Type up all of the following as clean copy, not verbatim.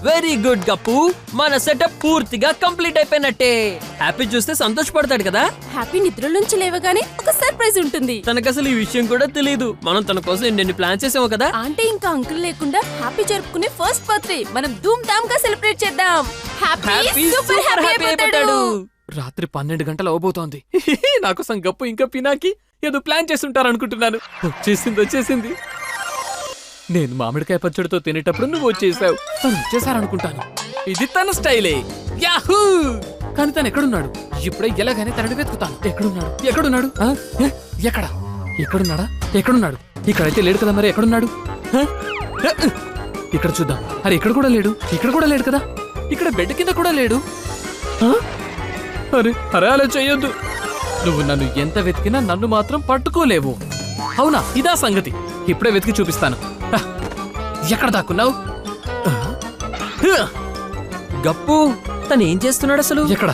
Very good గప్పు, మన setup పూర్తిగా complete అయిపోయినట్టే. హ్యాపీ చూస్తే సంతోషపడతాడు కదా. హ్యాపీ నిద్ర నుంచి లేవగానే ఒక సర్ప్రైజ్ ఉంటుంది. తనకు అసలు ఈ విషయం కూడా తెలియదు. మనం తన కోసం ఎన్ని ప్లాన్ చేసాము కదా. ఆంటీ ఇంకా అంకుల్ లేకుండా హ్యాపీ జరుపుకునే ఫస్ట్ బర్త్డే మనం ధూమ్ ధామ్ గా సెలబ్రేట్ చేద్దాం. హ్యాపీ సూపర్ హ్యాపీ అయిపోతాడు. రాత్రి 12 గంటలు అవబోతోంది. నా కోసం గప్పు ఇంకా పినాకి ఏదో ప్లాన్ చేస్తుంటారనుకుంటున్నాను. వచ్చేసింది. నేను మామిడికాయ పచ్చడితో తినేటప్పుడు నువ్వు వచ్చేసావు. తను వచ్చేసారనుకుంటాను. ఇది తన స్టైలే. యాహూ! కానీ తను ఎక్కడున్నాడు? ఇప్పుడే ఎలాగైనా తనని వెతుకుతాను. ఎక్కడున్నాడు? ఎక్కడున్నాడు? ఇక్కడైతే లేడు కదా. మరి ఎక్కడున్నాడు? ఇక్కడ చూద్దాం. అరే ఇక్కడ కూడా లేడు కదా. ఇక్కడ బెడ్ కింద కూడా లేడు. అరే అలా చెయ్యొద్దు. నువ్వు నన్ను ఎంత వెతికినా నన్ను మాత్రం పట్టుకోలేవు. అవునా? ఇదా సంగతి. ఇప్పుడే వెతికి చూపిస్తాను. ఎక్కడ దాక్కున్నావు? గప్పు, తను ఏం చేస్తున్నాడు అసలు? ఇక్కడ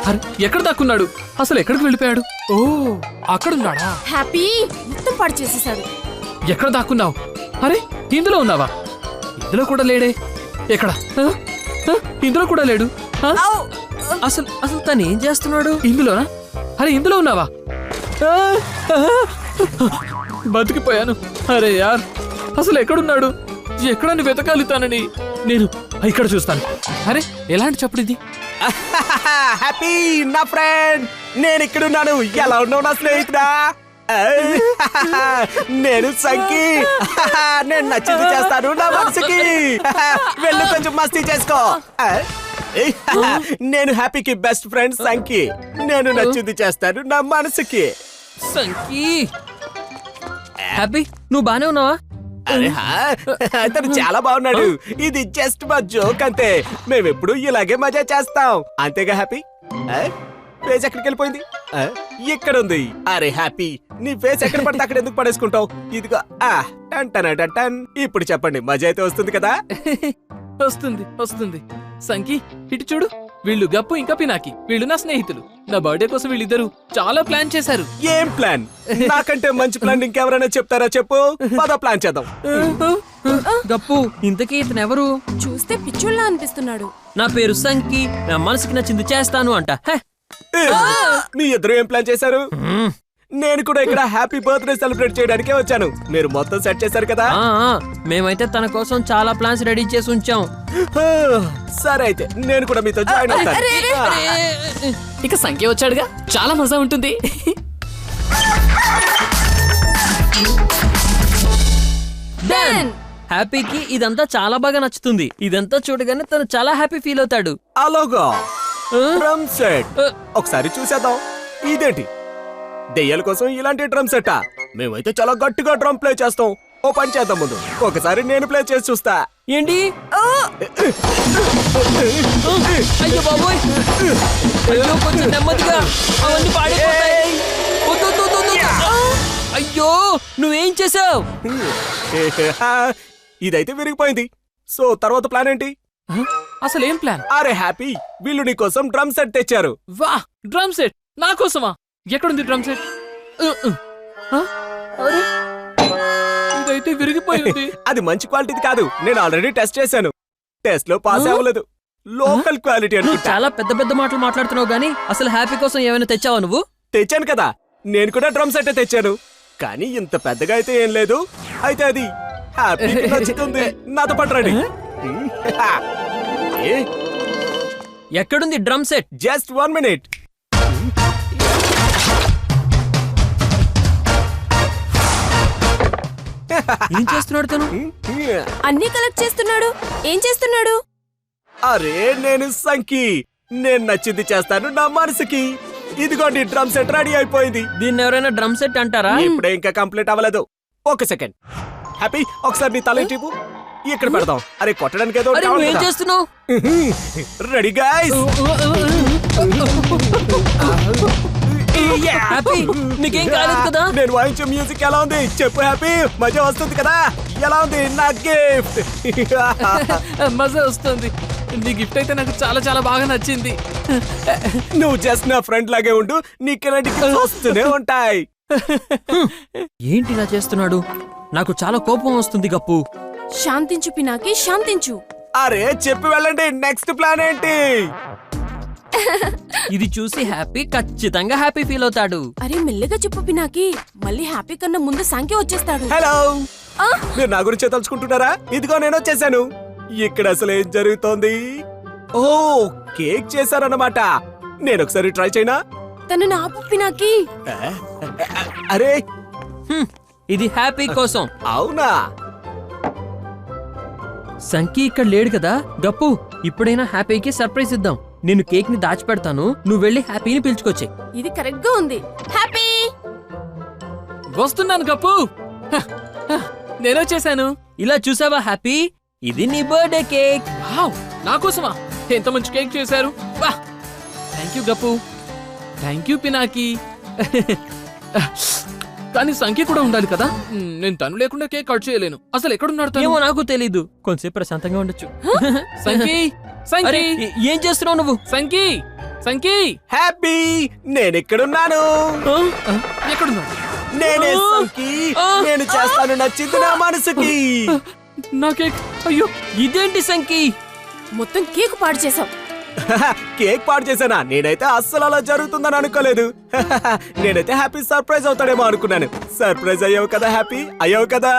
అరే ఎక్కడ దాక్కున్నాడు? అసలు ఎక్కడికి వెళ్ళిపోయాడు? ఓ అక్కడున్నాడా? హ్యాపీ మొత్తం పాడు చేసేసాడు. ఎక్కడ దాక్కున్నావు? అరే ఇందులో ఉన్నావా? ఇందులో కూడా లేడే. ఎక్కడ? ఇందులో కూడా లేడు. అసలు తను ఏం చేస్తున్నాడు? ఇందులోనా? అరే ఇందులో ఉన్నావా? బతికిపోయాను. అరే యార్, అసలు ఎక్కడున్నాడు? ఎక్కడని వెతకాలి తనని. నేను ఇక్కడ చూస్తాను. అరే ఎలాంటి చప్పుడు ఇది? హ్యాపీ నా ఫ్రెండ్, నేను ఇక్కడున్నాను. ఎలా ఉన్నావు నా స్నేహితుడా? నేను సంకి. నేను నచ్చింది చేస్తాను నా మనసుకి. వెళ్ళి కొంచెం మస్తీ చేసుకో. నేను హ్యాపీకి బెస్ట్ ఫ్రెండ్ సంకి. నేను నచ్చింది చేస్తాను నా మనసుకి. సంకి, హ్యాపీ నువ్వు బానే ఉన్నావా? అతను చాలా బాగున్నాడు. ఇది జస్ట్ మా జోక్ అంతే. మేమెప్పుడు ఇలాగే మజా చేస్తాం, అంతేగా హ్యాపీ? ఫేస్ ఎక్కడికి వెళ్ళిపోయింది? ఇక్కడ ఉంది. అరే హ్యాపీ, నీ ఫేస్ ఎక్కడ పడితే అక్కడ ఎందుకు పడేసుకుంటావు? ఇదిగో టన్. ఇప్పుడు చెప్పండి, మజా అయితే వస్తుంది కదా? వస్తుంది. సంకి ఇటు చూడు. వీళ్ళు గప్పు ఇంకా పినాకి. వీళ్ళు నా స్నేహితులు. నా బర్త్డే కోసం వీళ్ళిద్దరు చాలా ప్లాన్ చేశారు. ఏం ప్లాన్? నాకంటే మంచి ప్లాన్ ఇంకెవరైనా చెప్తారా? చెప్పు, పద ప్లాన్ చేద్దాం. గప్పు, ఇంతకీ ఇతను ఎవరు? చూస్తే పిచ్చోళ్ళ అనిపిస్తున్నాడు. నా పేరు సంకి, నా మనసుకి నచ్చింది చేస్తాను అంట. మీ ఇద్దరు ఏం ప్లాన్ చేశారు? నేను కూడా ఇక్కడ హ్యాపీ బర్త్డే సెలబ్రేట్ చేయడానికే వచ్చాను. మీరు మొత్తం సెట్ చేశారు కదా? మేమైతే తన కోసం చాలా ప్లాన్స్ రెడీ చేసి ఉంచాం. సరే అయితే నేను కూడా మీతో జాయిన్ అవుతాను. ఇక సంఖ్య వచ్చాడుగా, చాలా మజా ఉంటుంది. హ్యాపీకి ఇదంతా చాలా బాగా నచ్చుతుంది. ఇదంతా చూడగానే తను చాలా హ్యాపీ ఫీల్ అవుతాడు. అలాగా? డ్రమ్ సెట్ ఒకసారి చూసేద్దాం. ఇదేంటి, దెయ్యాల కోసం ఇలాంటి డ్రమ్ సెట్టా? మేమైతే చాలా గట్టిగా డ్రమ్ ప్లే చేస్తాం. ఓ పని చేద్దాం, ముందు ఒకసారి నేను ప్లే చేసి చూస్తా. ఏంటి? అయ్యో బాబోయ్, కొంచెం నెమ్మదిగా, అవన్నీ పాడిపోతాయి. అయ్యో నువ్వేం చేసావు? ఇదైతే విరిగిపోయింది. సో తర్వాత ప్లాన్ ఏంటి? అసలు ఏం ప్లాన్? అరే హ్యాపీ, వీళ్ళు నీ కోసం డ్రమ్ సెట్ తెచ్చారు. వా, డ్రమ్ సెట్ నా కోసమా? ఎక్కడుంది డ్రమ్ సెట్? ఇదైతే విరిగిపోయింది. అది మంచి క్వాలిటీ కాదు. నేను ఆల్రెడీ టెస్ట్ చేశాను. టెస్ట్ లో పాస్ అవ్వలేదు. లోకల్ క్వాలిటీ అని. చాలా పెద్ద పెద్ద మాటలు మాట్లాడుతున్నావు గానీ అసలు హ్యాపీ కోసం ఏమైనా తెచ్చావా నువ్వు? తెచ్చాను కదా, నేను కూడా డ్రమ్ సెట్ తెచ్చాను. కానీ ఇంత పెద్దగా అయితే ఏం లేదు. అయితే అది హ్యాపీకి నచ్చుతుంది. నాతో పాటు రండి. ఎక్కడుంది డ్రమ్ సెట్? Just 1 minute. ఏం చేస్తున్నాడు తను? అన్ని కలెక్ట్ చేస్తున్నాడు. ఏం చేస్తున్నాడు? అరే నేను సంకి. నేను నచ్చింది చేస్తాను నా మనసుకి. ఇదిగోండి డ్రమ్ సెట్ రెడీ అయిపోయింది. దీన్ని ఎవరైనా డ్రమ్ సెట్ అంటారా? ఇప్పుడే ఇంకా కంప్లీట్ అవ్వలేదు. ఒక సెకండ్ హ్యాపీ, ఒకసారి నీ తల టిపు. ఇక్కడ పెడదాం. అరే కొట్టడానికి ఏదో ఏం చేస్తున్నావు? Ready guys? హ్యాపీ, నీకేం కాలేదు కదా? నేను వాయించే మ్యూజిక్ ఎలా ఉంది చెప్పు హ్యాపీ? మజా వస్తుంది కదా? ఎలా ఉంది నా గిఫ్ట్? మజా వస్తుంది. నీ గిఫ్ట్ అయితే నాకు చాలా చాలా బాగా నచ్చింది. నువ్వు జస్ట్ నా ఫ్రెండ్ లాగే ఉండు, నీకు ఇలాంటి gifts వస్తూనే ఉంటాయి. ఏంటి ఇలా చేస్తున్నాడు? నాకు చాలా కోపం వస్తుంది గప్పు. శాంతించు పినాకి, శాంతించు. అరే చెప్పి వెళ్ళండి, నెక్స్ట్ ప్లాన్ ఏంటి? ఇది చూసి హ్యాపీ ఖచ్చితంగా హ్యాపీ ఫీల్ అవుతాడు. అరే మెల్లగా చెప్పు పినాకి, మళ్ళీ హ్యాపీ కన్నా ముందు సంఖ్య వచ్చేస్తాడు. హలో, ఆ, మీరు నా గురించి తలుచుకుంటున్నారా? ఇదిగో నేను వచ్చేసాను. ఇక్కడ అసలు ఏం జరుగుతోంది? ఓ, కేక్ చేశారన్నమాట. నేను ఒకసారి ట్రై చేయనా? తనను ఆపు పినాకి. అరే ఇది హ్యాపీ కోసం. అవునా? సంకీ ఇక్కడ లేడు కదా గప్పు. ఇప్పుడైనా హ్యాపీకి సర్ప్రైజ్ ఇద్దాం. నేను కేక్ ని దాచిపెడతాను, నువ్వు వెళ్ళి హ్యాపీని పిలుచుకొచ్చే. ఇది కరెక్ట్ గా ఉంది. హ్యాపీ వస్తున్నాను గప్పు. నేను వచ్చేసాను. ఇలా చూసావా హ్యాపీ, ఇది నీ బర్త్డే కేక్. వావ్, నా కోసమా? ఎంత మంచి కేక్ చేశారు. వా, thank you Gappu. Thank you Pinaki. కానీ సంఖ్య కూడా ఉండాలి కదా. నేను తను లేకుండా కేక్ కట్ చేయలేను. అసలు ఎక్కడున్నాడు తను? ఏమో నాకు తెలీదు. కొంచెంసేపు ప్రశాంతంగా ఉండొచ్చు. సంఖ్య, అరే, సంఖ్య, ఏం చేస్తున్నావు నువ్వు? సంఖ్య, సంఖ్య, హ్యాపీ, నేను ఎక్కడున్నాను? ఎక్కడున్నాడు? నేనే సంకీ. నేను చేస్తాను నచ్చింది నా మనసుకి. నా కేక్. అయ్యో, ఇదేంటి సంకీ? మొత్తం కేక్ పాడు చేసాం. కేక్ పాడు చేశానా? నేనైతే అస్సలు అలా జరుగుతుందని అనుకోలేదు. నేనైతే హ్యాపీ సర్ప్రైజ్ అవుతాడేమో అనుకున్నాను. సర్ప్రైజ్ అయ్యావు కదా హ్యాపీ, అయ్యావు కదా.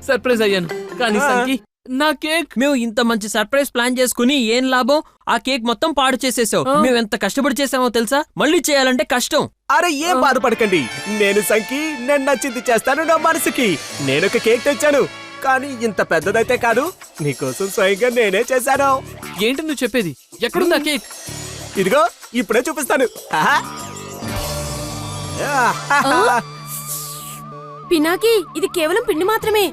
సర్ప్రైజ్ అయ్యాను. కానీ సంఖ్య, నా కేక్. మేము ఇంత మంచి సర్ప్రైజ్ ప్లాన్ చేసుకుని ఏం లాభం? ఆ కేక్ మొత్తం పాడు చేసేసావు. మేము ఎంత కష్టపడి చేసామో తెలుసా? మళ్ళీ చేయాలంటే కష్టం. అరే ఏం బాధపడకండి, నేను సంకీ. నేను నచ్చింది చేస్తాను నా మనసుకి. నేనొక కేక్ తెచ్చాను, కానీ ఇంత పెద్దదైతే కాదు. నీకోసం స్వయంగా నేనే చేశాను. ఏంటి నువ్వు చెప్పేది? ఎక్కడుందా కేక్? ఇదిగో ఇప్పుడే చూపిస్తాను. ఆహా. పినాకి, ఇది కేవలం పిండి మాత్రమే.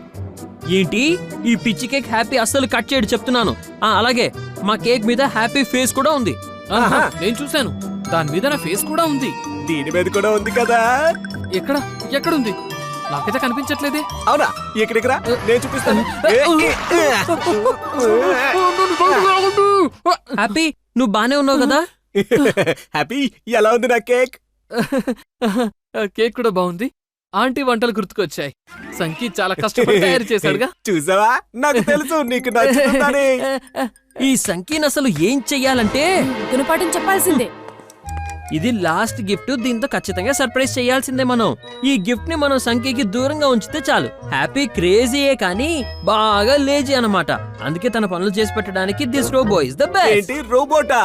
ఏంటి ఈ పిచ్చి కేక్ హ్యాపీ అస్సలు కట్ చేయడు చెప్తున్నాను. అలాగే మా కేక్ మీద హ్యాపీ ఫేస్ కూడా ఉంది. ఆహా, నేను చూశాను. దాని మీద నా ఫేస్ కూడా ఉంది. దీని మీద కూడా ఉంది కదా. ఎక్కడ? ఎక్కడుంది? నాకైతే కనిపించట్లేదే. అవునా? ఇక్కడికి రా, నేను చూపిస్తాను. హ్యాపీ, నువ్వు బానే ఉన్నావు కదా? హ్యాపీ, ఎలా ఉంది నా కేక్? కేక్ కూడా బాగుంది. ఆంటీ వంటలు గుర్తుకొచ్చాయి. సంకీ చాలా కష్టపడి తయారు చేశాడుగా. చూసావా, నాకు తెలుసు నీకు నచ్చుతుందని. ఈ సంఖ్యను అసలు ఏం చెయ్యాలంటే గుణపాఠం చెప్పాల్సిందే. ఇది లాస్ట్ గిఫ్ట్. దీంతో ఖచ్చితంగా సర్ప్రైజ్ చేయాల్సిందే మనం. ఈ గిఫ్ట్ ని మనం సంఖ్యకి దూరంగా ఉంచితే చాలు. హ్యాపీ క్రేజీయే కానీ బాగా లేజీ అన్నమాట. అందుకే తన పనులు చేసి పెట్టడానికి this robo is the best. ఏంటి రోబోటా?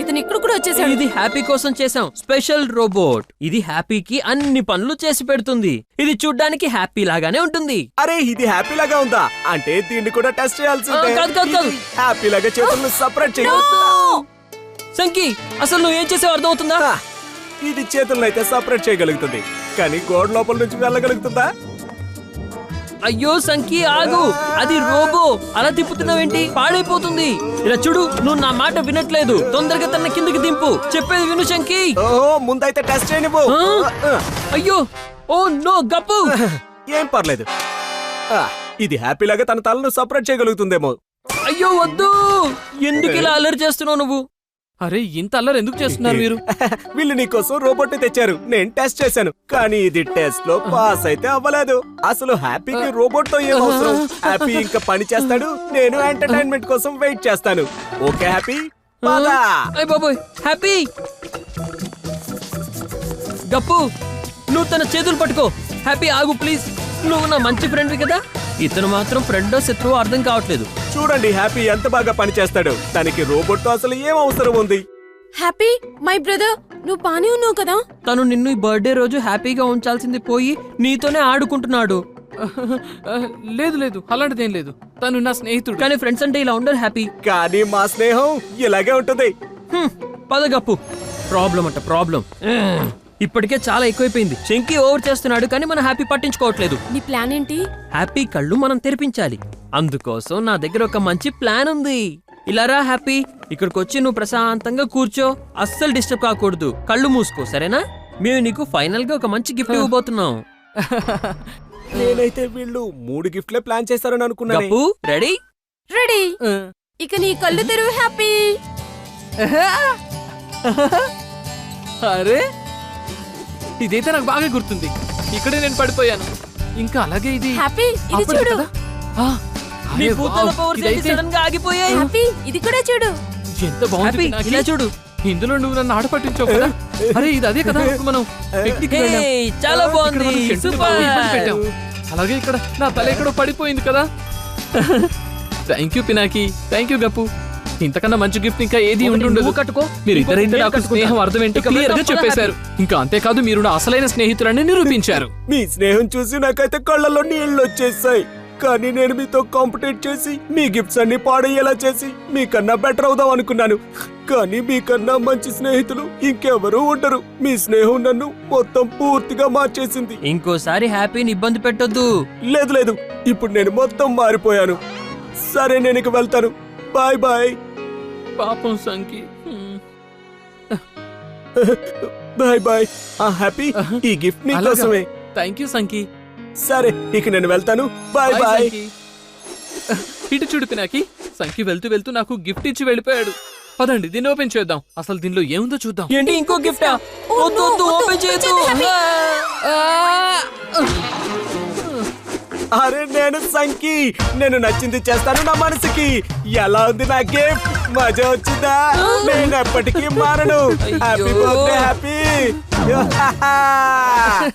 ఇతను ఇక్కడ కూడా వచ్చేసాడు. ఇది హ్యాపీ కోసం చేసాం స్పెషల్ రోబోట్. ఇది హ్యాపీకి అన్ని పనులు చేసి పెడుతుంది. ఇది చూడ్డానికి హ్యాపీ లాగానే ఉంటుంది. అరే ఇది హ్యాపీ లాగా ఉందా? అంటే దీన్ని కూడా టెస్ట్ చేయాల్సిందే. కాదు, కాదు, కాదు. హ్యాపీ లాగా చేతులను సపరేట్ చేయ. సంకీ, అసలు నువ్వు ఏం చేసావు అర్థమవుతుందా? ఇది చేతులను అయితే సపరేట్ చేయగలుగుతుంది, కానీ గోడ లోపల నుంచి వెళ్ళగలుగుతుందా? అయ్యో సంకీ ఆగు, అది రోబో. అలా తిప్పుతున్నావేంటి? పాడైపోతుంది. ఇలా చూడు, నువ్వు నా మాట వినట్లేదు. తొందరగా తన కిందకి దింపు. చెప్పేది విను సంకీ. ఓహో, ముందైతే టెస్ట్ చేయనివ్వు. అయ్యో, ఓ నో గప్పు. ఏం పర్లేదు. ఇది హ్యాపీ లాగా తన తలను సపరేట్ చేయగలుగుతుందేమో. అయ్యో వద్దు. ఎందుకు ఇలా అల్లరి చేస్తున్నావు నువ్వు? అరే ఇంత అల్లరి ఎందుకు చేస్తున్నారు మీరు? వీళ్ళు నీకోసం రోబోట్ తెచ్చారు. నేను టెస్ట్ చేశాను, కానీ ఇది టెస్ట్ లో పాస్ అయితే అవ్వలేదు. అసలు హ్యాపీకి రోబోట్ తో ఏం అవసరం? హ్యాపీ ఇంకా పని చేస్తాడు, నేను ఎంటర్టైన్మెంట్ కోసం వెయిట్ చేస్తాను. ఓకే హ్యాపీ, పద. అయ్య బాబోయ్, హ్యాపీ. గప్పు, నువ్వు తన చేతులు పట్టుకో. హ్యాపీ ఆగు ప్లీజ్. నువ్వు నా మంచి ఫ్రెండ్వి కదా. ఇతను మాత్రం ఫ్రెండో శత్రువు అర్థం కావట్లేదు. చూడండి హ్యాపీ ఎంత బాగా పని చేస్తాడు. తనకి రోబోట్ తో అసలు ఏం అవసరం ఉంది? హ్యాపీ మై బ్రదర్, నువ్వు బానే ఉన్నావు కదా? తను నిన్ను ఈ బర్త్డే రోజు హ్యాపీగా ఉంచాల్సింది పోయి నీతోనే ఆడుకుంటున్నాడు. లేదు లేదు, అలాంటిదేం లేదు. తను నా స్నేహితుడు. కానీ ఫ్రెండ్స్ అంటే ఇలా ఉండరు హ్యాపీ. కానీ మా స్నేహం ఇలాగే ఉంటుంది. పద గప్పు. ప్రాబ్లం అంట ప్రాబ్లం. ఇప్పటికే చాలా ఎక్కువైపోయింది. శంకి ఓవర్ చేస్తున్నాడు, కానీ మన హ్యాపీ పట్టించుకోవట్లేదు. నీ ప్లాన్ ఏంటి? హ్యాపీ కళ్ళు మనం తెరిపించాలి. అందుకోసం నా దగ్గర ఒక మంచి ప్లాన్ ఉంది. ఇలా రా హ్యాపీ, ఇక్కడికి వచ్చి నువ్వు ప్రశాంతంగా కూర్చో. అస్సలు డిస్టర్బ్ కాకూడదు. కళ్ళు మూసుకో, సరేనా? మేము నీకు ఫైనల్ గా ఒక మంచి గిఫ్ట్ ఇవ్వబోతున్నాం. నేనైతే వీళ్ళు 3 గిఫ్ట్లే ప్లాన్ చేశారని అనుకున్నాను. గప్పు రెడీ? రెడీ. ఇక నీ కళ్ళు తెరువు హ్యాపీ. అరే ఇదైతే నాకు బాగా గుర్తుంది. ఇక్కడే నేను పడిపోయాను. ఇంకా అలాగే ఇది హ్యాపీ ఇది అప్పుడే చూడు. కదా? ఆ, నీ అరే పూతల వావ్, పవర్స్ ఇదైతే సడన్ గా ఆగిపోయాయి. హ్యాపీ ఇది కూడా చూడు. ఎంత బాగుంది హ్యాపీ పినాకి. ఇలా చూడు. ఇందులో నువ్వు నన్ను ఆట పట్టించావు కదా. అరే ఇది అదే కదా ఇప్పుడు మనం పిక్నిక్ హే, వెళ్ళాం. చాలా ఇక్కడ బాగుంది. మనం షెడ్ని సూపర్. బాగా ఇబ్బంది పెట్టాం. అలాగే ఇక్కడ నా తల ఎక్కడో పడిపోయింది కదా. Thank you Pinaki, thank you Gappu. ఇంతకన్నా మంచి గిఫ్ట్ ఇంకా ఏది ఒకటి ఉండుండదు. నువ్వు కట్టుకో, మీరు ఇంకొకటి ఇద్దరైతే నేను నాకు కట్టుకుంటా. స్నేహం అర్థం ఏంటో ఇక క్లియర్ గా వెళ్దాం, చెప్పేశారు. ఇంకా అంతేకాదు మీరు నా అసలైన స్నేహితులని నిరూపించారు. మీ స్నేహం చూసి నాకైతే కళ్ళలో నీళ్ళు వచ్చేసాయి. కానీ నేను మీతో కాంపిటేట్ చేసి మీ గిఫ్ట్స్ అన్ని పాడయ్యేలా చేసి మీకన్నా బెటర్ అవుదాం అనుకున్నాను. కానీ మీకన్నా మంచి స్నేహితులు ఇంకెవరూ ఉండరు. మీ స్నేహం నన్ను మొత్తం పూర్తిగా మార్చేసింది. ఇంకోసారి హ్యాపీని ఇబ్బంది పెట్టొద్దు. లేదు లేదు, ఇప్పుడు నేను మొత్తం మారిపోయాను. సరే నేను ఇక వెళ్తాను. Bye bye. పాపం సంకి. Bye bye. హ్యాపీ, ఈ గిఫ్ట్ నీ కోసమే. Thank you Sanki. సరే ఇక నేను వెళ్తాను. Bye Bye, bye. సంకి. ఇటు చూడు పినాకి, సంకి వెళ్తూ వెళ్తూ నాకు గిఫ్ట్ ఇచ్చి వెళ్ళిపోయాడు. పదండి దీన్ని ఓపెన్ చేద్దాం. అసలు దీనిలో ఏముందో చూద్దాం. ఏంటి ఇంకో గిఫ్టా? వద్దు వద్దు, ఓపెన్ చేయొద్దు. అరే నేను సంకి, నేను నచ్చింది చేస్తాను నా మనసుకి. ఎలా ఉంది నా గిఫ్ట్? మజా వచ్చిందా? నేను ఎప్పటికీ మారను. హ్యాపీ అయ్యో. Birthday happy.